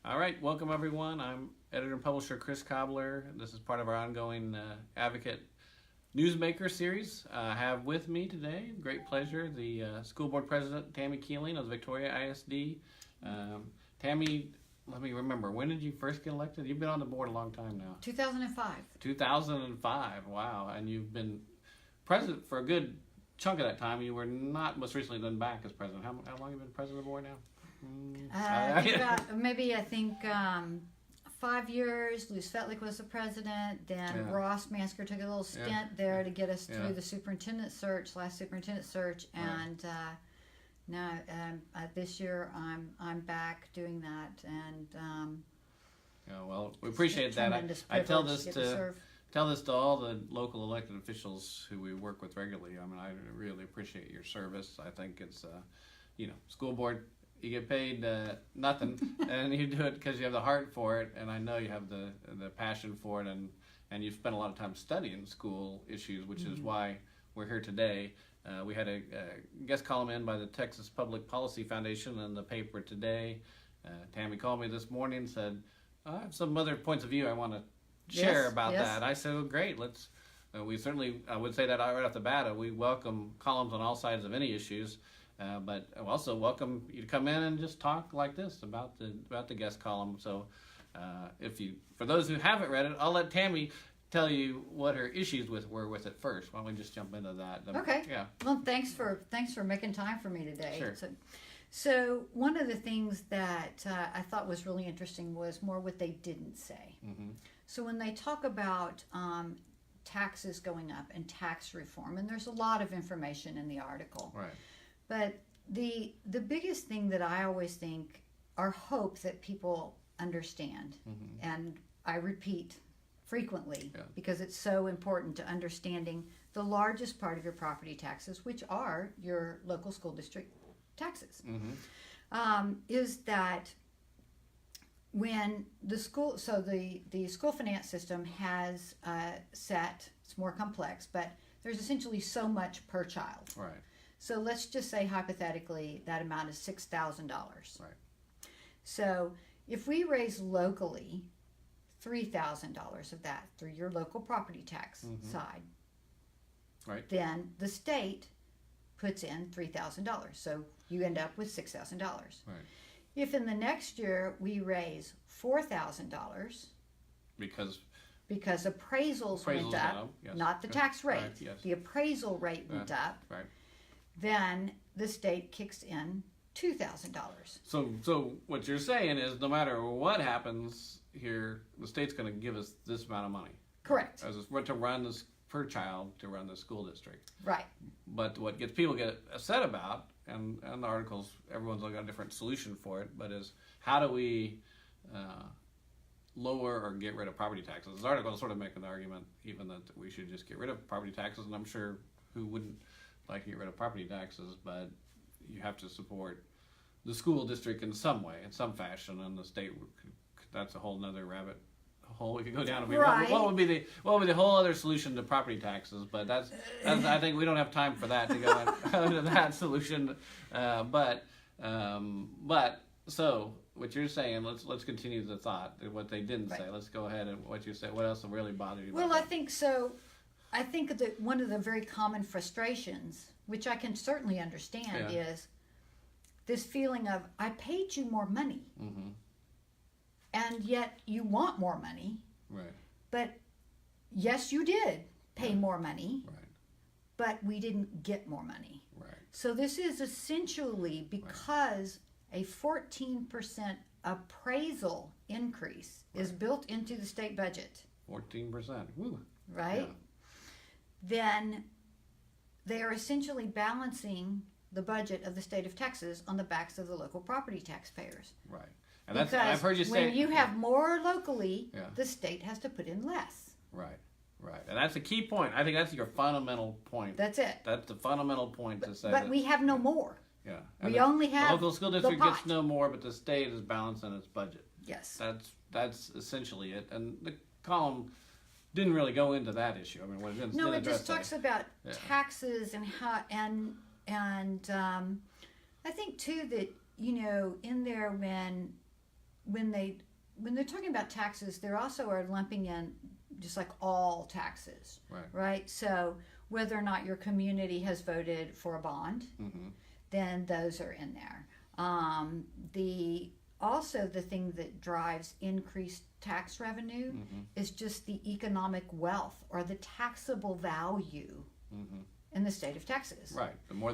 All right, welcome everyone. I'm editor and publisher Chris Cobler. This is part of our ongoing Advocate Newsmaker series. I have with me today, great pleasure, the school board president, Tami Keeling of Victoria ISD. Tami, let me remember, when did you first get elected? You've been on the board a long time now. 2005. 2005, wow. And you've been president for a good chunk of that time. You were not most recently then back as president. How long have you been president of the board now? I think 5 years. Lou Svetlik was the president. Then Ross Mansker took a little stint there to get us through the superintendent search, last superintendent search, and now this year I'm back doing that, and well, we appreciate that. I tell this to all the local elected officials who we work with regularly. I mean, I really appreciate your service. I think it's school board. You get paid nothing, and you do it because you have the heart for it, and I know you have the passion for it, and you've spent a lot of time studying school issues, which is why we're here today. We had a guest column in by the Texas Public Policy Foundation in the paper today. Tami called me this morning and said, I have some other points of view I want to share about that. I said, oh, great, let's. We certainly, I would say that right off the bat, we welcome columns on all sides of any issues. But I also welcome you to come in and just talk like this about the guest column. So, for those who haven't read it, I'll let Tami tell you what her issues were with it first. Why don't we just jump into that? Okay. Yeah. Well, thanks for making time for me today. Sure. So one of the things that I thought was really interesting was more what they didn't say. Mm-hmm. So when they talk about taxes going up and tax reform, and there's a lot of information in the article. Right. But the biggest thing that I always think or hope that people understand, and I repeat frequently because it's so important to understanding the largest part of your property taxes, which are your local school district taxes, is that when the school, so the school finance system has set, it's more complex, but there's essentially so much per child. Right. So let's just say hypothetically that amount is $6,000. Right. So if we raise locally $3,000 of that through your local property tax side, right, then the state puts in $3,000. So you end up with $6,000. Right. If in the next year we raise $4,000 because appraisals went up, not the tax rate, the appraisal rate went up. Right. Then the state kicks in $2,000. So what you're saying is no matter what happens here, the state's going to give us this amount of money. Correct. To run this per child to run the school district. Right. But what people get upset about, and the articles, everyone's got a different solution for it, but is how do we lower or get rid of property taxes? This article is sort of making the argument even that we should just get rid of property taxes, and I'm sure who wouldn't like to get rid of property taxes, but you have to support the school district in some way, in some fashion, and the state. That's a whole nother rabbit hole we could go down. What would be the whole other solution to property taxes? But that's I think we don't have time for that to go into that solution. But so what you're saying, let's continue the thought. What they didn't say. Let's go ahead and what you say. What else will really bother you? Well, I think so. I think that one of the very common frustrations, which I can certainly understand, is this feeling of, I paid you more money, and yet you want more money. Right. But yes, you did pay more money, right, but we didn't get more money. Right. So this is essentially because a 14% appraisal increase is built into the state budget. 14%. Woo. Right? Yeah. Then they are essentially balancing the budget of the state of Texas on the backs of the local property taxpayers. Right. And that's, I've heard you say, when you have more locally, the state has to put in less. Right. Right. And that's a key point. I think that's your fundamental point. That's it. That's the fundamental point to say. But we have no more. Yeah. And we only have the local school district gets no more, but the state is balancing its budget. Yes. That's essentially it. And the column didn't really go into that issue. I mean, what it didn't. No, it just talks about taxes and how and I think too that in there when they're talking about taxes, they also are lumping in just like all taxes, right? So whether or not your community has voted for a bond, then those are in there. Also the thing that drives increased tax revenue is just the economic wealth or the taxable value in the state of Texas. Right. The more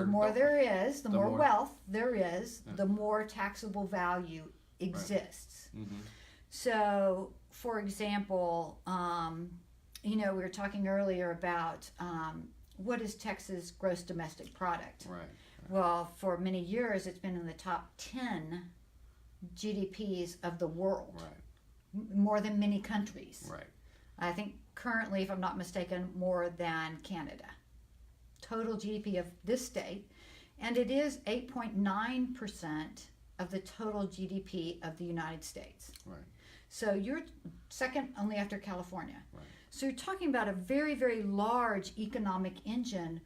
wealth there is, the more taxable value exists. So, for example, we were talking earlier about what is Texas gross domestic product? Right. Well, for many years, it's been in the top 10 GDPs of the world, more than many countries. Right. I think currently, if I'm not mistaken, more than Canada. Total GDP of this state, and it is 8.9% of the total GDP of the United States. Right. So you're second only after California. Right. So you're talking about a very, very large economic engine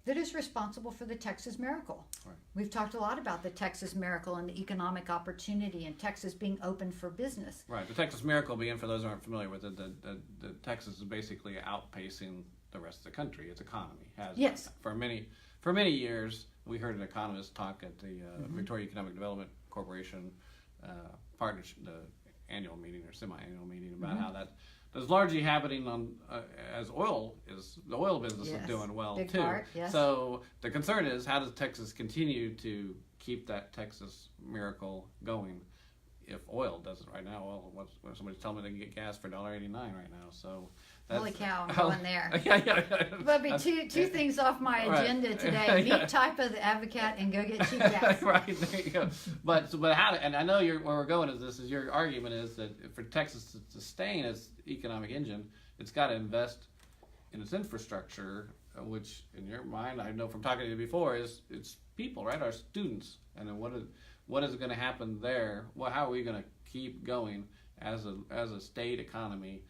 that is responsible for the Texas Miracle. Right. We've talked a lot about the Texas Miracle and the economic opportunity and Texas being open for business. Right. The Texas Miracle being, for those who aren't familiar with it, the Texas is basically outpacing the rest of the country. Its economy has yes. For many years. We heard an economist talk at the Victoria Economic Development Corporation partnership, the annual meeting or semi-annual meeting, about how that's largely happening on as the oil business is doing well Big too. Part, yes. So the concern is, how does Texas continue to keep that Texas Miracle going if oil doesn't right now? Well, somebody's telling me they can get gas for $1.89 right now. So holy cow, I'm going there. yeah. There'll be two things off my agenda today: meet Typa the advocate and go get cheap gas. Right, there you go. But how? And I know where we're going is this. Is your argument is that for Texas to sustain its economic engine, it's got to invest in its infrastructure, which in your mind, I know from talking to you before, is it's people, right? Our students. And then what is going to happen there? Well, how are we going to keep going as a state economy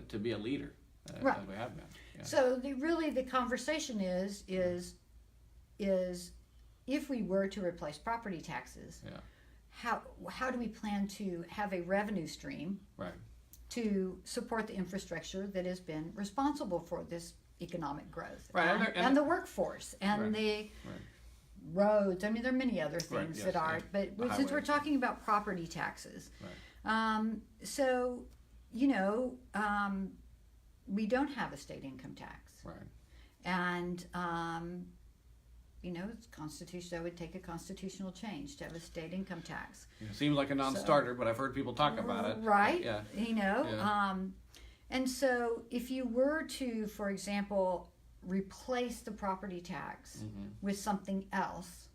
to be a leader as we have been? Yeah. So the conversation is if we were to replace property taxes, how do we plan to have a revenue stream to support the infrastructure that has been responsible for this economic growth and the workforce and the roads? I mean, there are many other things that are, but since we're talking about property taxes, so we don't have a state income tax, and it's constitutional. That would take a constitutional change to have a state income tax. It seems like a non-starter, but I've heard people talk about it. Right. And so if you were to, for example, replace the property tax with something else,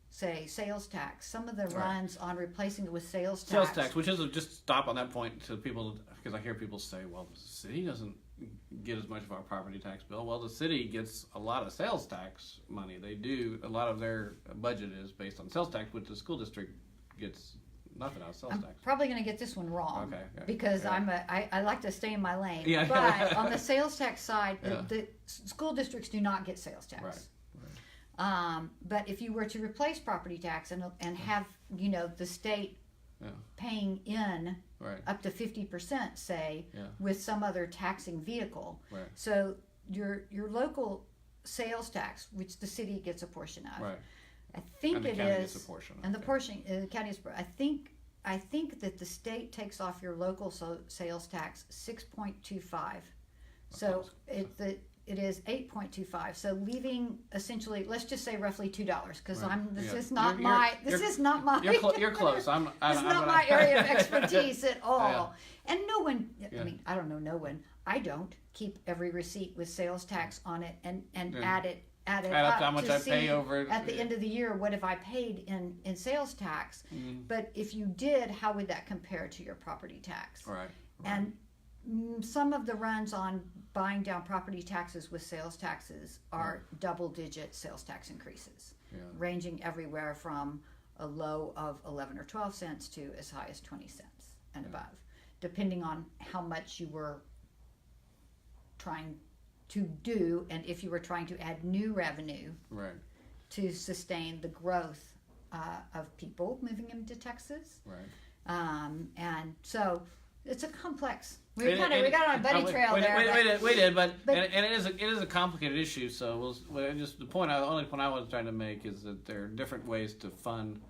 say sales tax, some of the runs on replacing it with sales tax, which is just stop on that point to people, because I hear people say, well, the city doesn't get as much of our property tax bill. Well, the city gets a lot of sales tax money. They do. A lot of their budget is based on sales tax, which the school district gets nothing out of sales tax. I'm probably going to get this one wrong, because I like to stay in my lane. Yeah. But on the sales tax side, the school districts do not get sales tax. But if you were to replace property tax and have the state paying in up to 50%, say, with some other taxing vehicle, so your local sales tax, which the city gets a portion of, I think and it the county is, gets a portion. and the portion the county is. I think that the state takes off your local sales tax 6.25. So it is 8.25. So leaving essentially, let's just say roughly $2, because this is not my. You're close. I'm not my area of expertise at all. And no one. I mean, I don't know. No one. I don't keep every receipt with sales tax on it and add it up to how much I pay over at the end of the year. What have I paid in sales tax? But if you did, how would that compare to your property tax? And some of the runs on buying down property taxes with sales taxes are double-digit sales tax increases, ranging everywhere from a low of 11 or 12 cents to as high as 20 cents and above, depending on how much you were trying to do, and if you were trying to add new revenue to sustain the growth of people moving into Texas. Right. And so it's a complex. We got on a bunny trail there. We did, but it is a complicated issue. So just the only point I was trying to make is that there are different ways to fund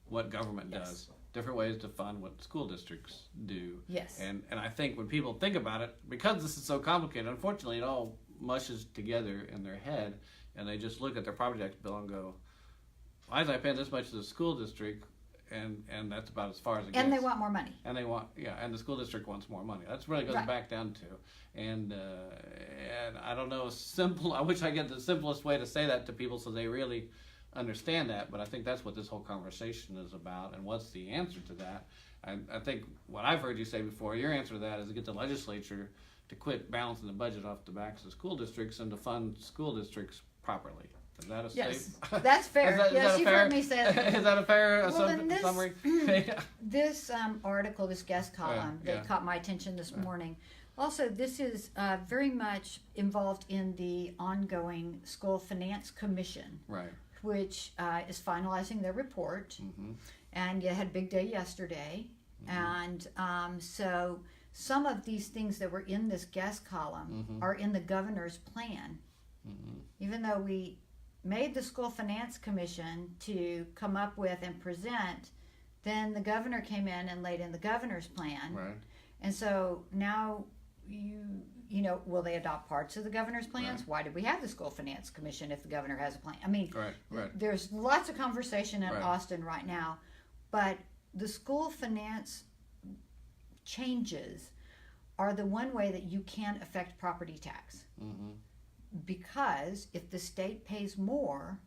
what government does, different ways to fund what school districts do. Yes. And I think when people think about it, because this is so complicated, unfortunately, it all mushes together in their head, and they just look at their property tax bill and go, "Why is I paying this much to the school district?" And that's about as far as it gets. And they want more money. And and the school district wants more money. That's really goes back down to. And I don't know, I wish I get the simplest way to say that to people so they really understand that, but I think that's what this whole conversation is about, and what's the answer to that. I think what I've heard you say before, your answer to that is to get the legislature to quit balancing the budget off the backs of school districts and to fund school districts properly. Is that a yes, safe? That's fair. Yes, you've heard me say that. Is that a fair summary? Yeah. This article, this guest column that caught my attention this morning. Also, this is very much involved in the ongoing School Finance Commission, Right. which is finalizing their report. Mm-hmm. And you had big day yesterday. Mm-hmm. And so some of these things that were in this guest column are in the governor's plan. Mm-hmm. Even though we made the School Finance Commission to come up with and present, then the governor came in and laid in the governor's plan. Right. And so now you know, will they adopt parts of the governor's plans? Right. Why did we have the School Finance Commission if the governor has a plan? I mean, right. There's lots of conversation in Austin right now, but the school finance changes are the one way that you can affect property tax. Mm-hmm. Because if the state pays more,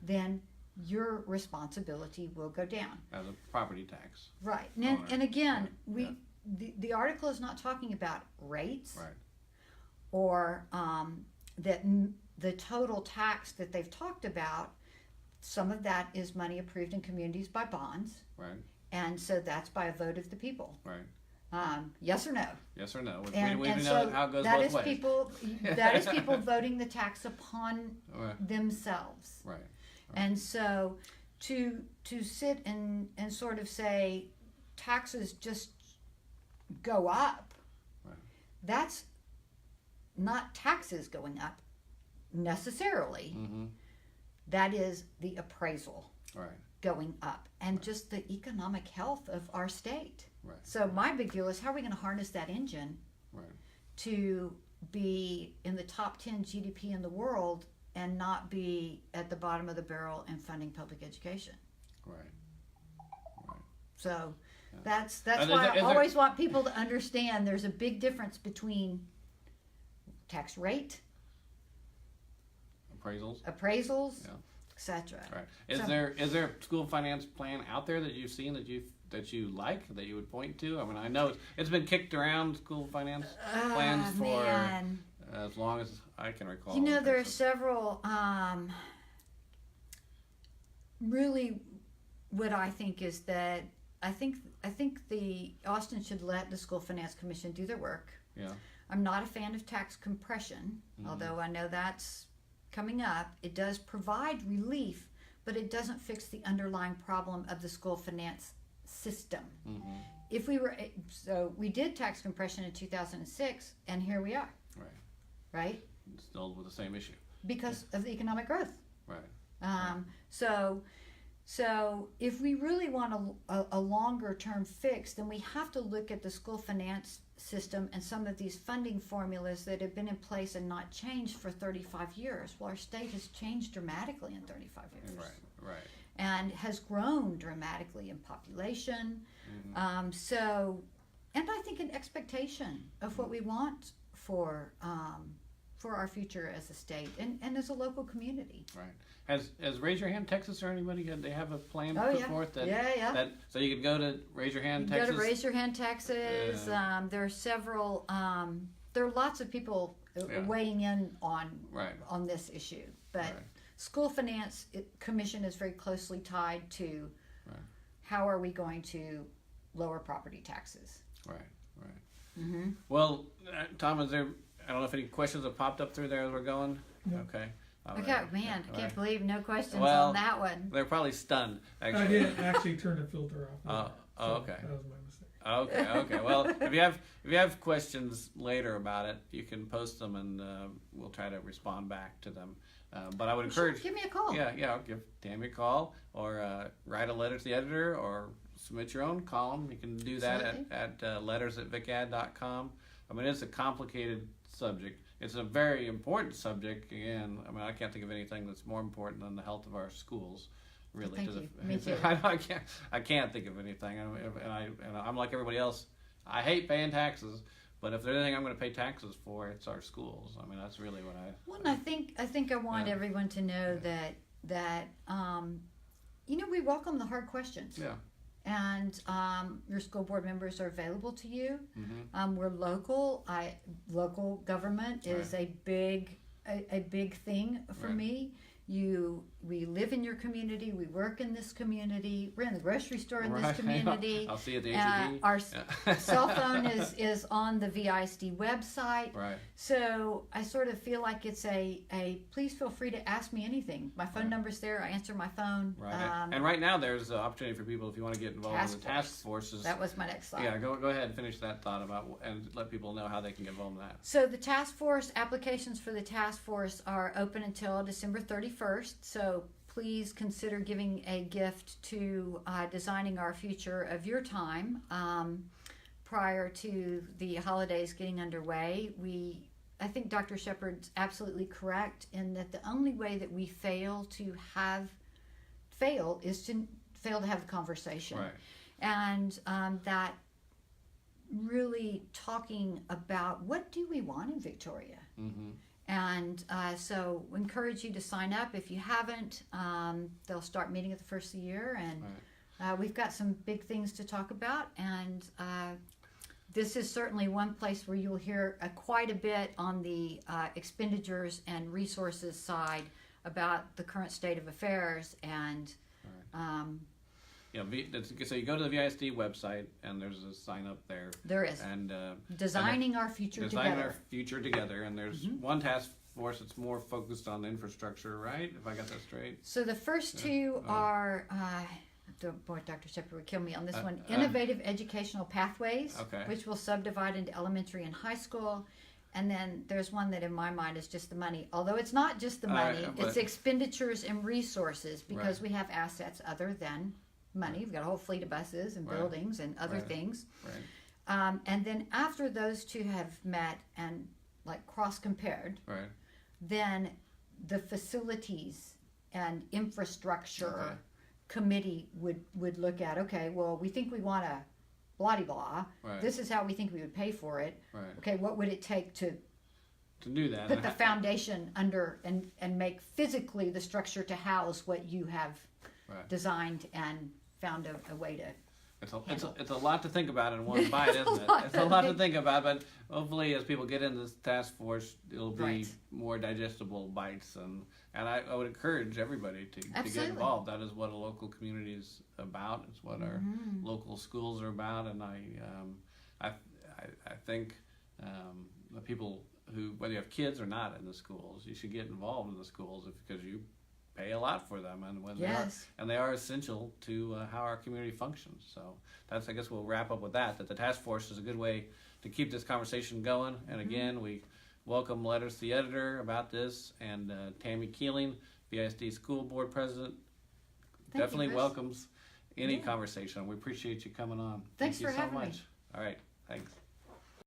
then your responsibility will go down. As a property tax. Right. And again, the article is not talking about rates or that the total tax that they've talked about. Some of that is money approved in communities by bonds. Right. And so that's by a vote of the people. Right. Yes or no? Yes or no. We know so how it goes that both is ways. people. That is people voting the tax upon themselves. Right. And so to sit and sort of say taxes just go up, that's not taxes going up necessarily. Mm-hmm. That is the appraisal going up and just the economic health of our state. Right. So my big deal is how are we going to harness that engine to be in the top 10 GDP in the world and not be at the bottom of the barrel in funding public education. Right. So that's why I always want people to understand there's a big difference between tax rate, appraisals, etc. Right. Is there a school finance plan out there that you've seen that you like, that you would point to? I mean, I know it's been kicked around, school finance plans for as long as I can recall. You know, there are several. Really, what I think is that I think the Austin should let the School Finance Commission do their work. Yeah. I'm not a fan of tax compression, although I know that's coming up. It does provide relief, but it doesn't fix the underlying problem of the school finance system. Mm-hmm. We did tax compression in 2006, and here we are. Right? Still with the same issue. Because of the economic growth. Right. So if we really want a longer term fix, then we have to look at the school finance system and some of these funding formulas that have been in place and not changed for 35 years. Well, our state has changed dramatically in 35 years. Right. And has grown dramatically in population. Mm-hmm. And I think an expectation of what we want for our future as a state and as a local community. Right. Has Raise Your Hand Texas or anybody, they have a plan put forth? That, so you could go to Raise Your Hand Texas? Go to Raise Your Hand Texas. There are several, there are lots of people weighing in on this issue. But School Finance Commission is very closely tied to how are we going to lower property taxes. Right. Mm-hmm. Well, Tom, I don't know if any questions have popped up through there as we're going. No. Okay. Okay, man, I can't believe no questions Well, on that one. They're probably stunned, actually. I did actually turn the filter off. Okay. That was my mistake. Okay. Well, if you have questions later about it, you can post them, and we'll try to respond back to them. But I would encourage. Sure, give me a call. Yeah. I'll give Tami a call, or write a letter to the editor, or submit your own column. You can do that at letters@vicad.com. I mean, it's a complicated subject. It's a very important subject. Again, I mean, I can't think of anything that's more important than the health of our schools. Really, Thank you. Me too. I can't think of anything, and I'm like everybody else. I hate paying taxes, but if there's anything I'm going to pay taxes for, it's our schools. I mean, that's really what I. Well, I think I want everyone to know that we welcome the hard questions. Yeah. And your school board members are available to you. Mm-hmm. We're local. Local government is a big thing for me. We live in your community. We work in this community. We're in the grocery store in this community. I'll see you at the HEB. Our cell phone is on the VISD website. Right. So I sort of feel like it's a please feel free to ask me anything. My phone number's there. I answer my phone. Right. And right now there's an opportunity for people, if you want to get involved in the task forces. That was my next slide. Yeah, go ahead and finish that thought and let people know how they can get involved in that. So the task force, applications for the task force are open until December 31st. So please consider giving a gift to designing our future of your time prior to the holidays getting underway. I think Dr. Shepard's absolutely correct in that the only way that we fail is to fail to have the conversation. Right. And that really talking about what do we want in Victoria. Mm-hmm. And so we encourage you to sign up. If you haven't, they'll start meeting at the first of the year. And we've got some big things to talk about. And this is certainly one place where you'll hear quite a bit on the expenditures and resources side about the current state of affairs. And so you go to the VISD website, and there's a sign up there. There is. And Designing our future together. Designing our future together. And there's one task force that's more focused on infrastructure, right? If I got that straight. So the first two are, boy, Dr. Shepard would kill me on this one. Innovative educational pathways, which will subdivide into elementary and high school. And then there's one that in my mind is just the money. Although it's not just the money, it's expenditures and resources, because we have assets other than money. We've got a whole fleet of buses and buildings and other things. Right. And then after those two have met and like cross-compared, then the facilities and infrastructure committee would look at, okay, well, we think we want a blah-de-blah. This is how we think we would pay for it. Okay, what would it take to do that? Put the foundation under and make physically the structure to house what you have designed and found a way to. It's a lot to think about in one bite, isn't it? It's a lot to think about, but hopefully as people get into this task force, it'll be more digestible bites, and I would encourage everybody to get involved. That is what a local community is about. It's what our local schools are about, and I think the people who, whether you have kids or not in the schools, you should get involved in the schools because you pay a lot for them, and they are essential to how our community functions. So I guess we'll wrap up with that the task force is a good way to keep this conversation going. And again, we welcome letters to the editor about this, and Tami Keeling, VISD School Board President, definitely welcomes any conversation. We appreciate you coming on. Thank you so having much. me. All right, thanks.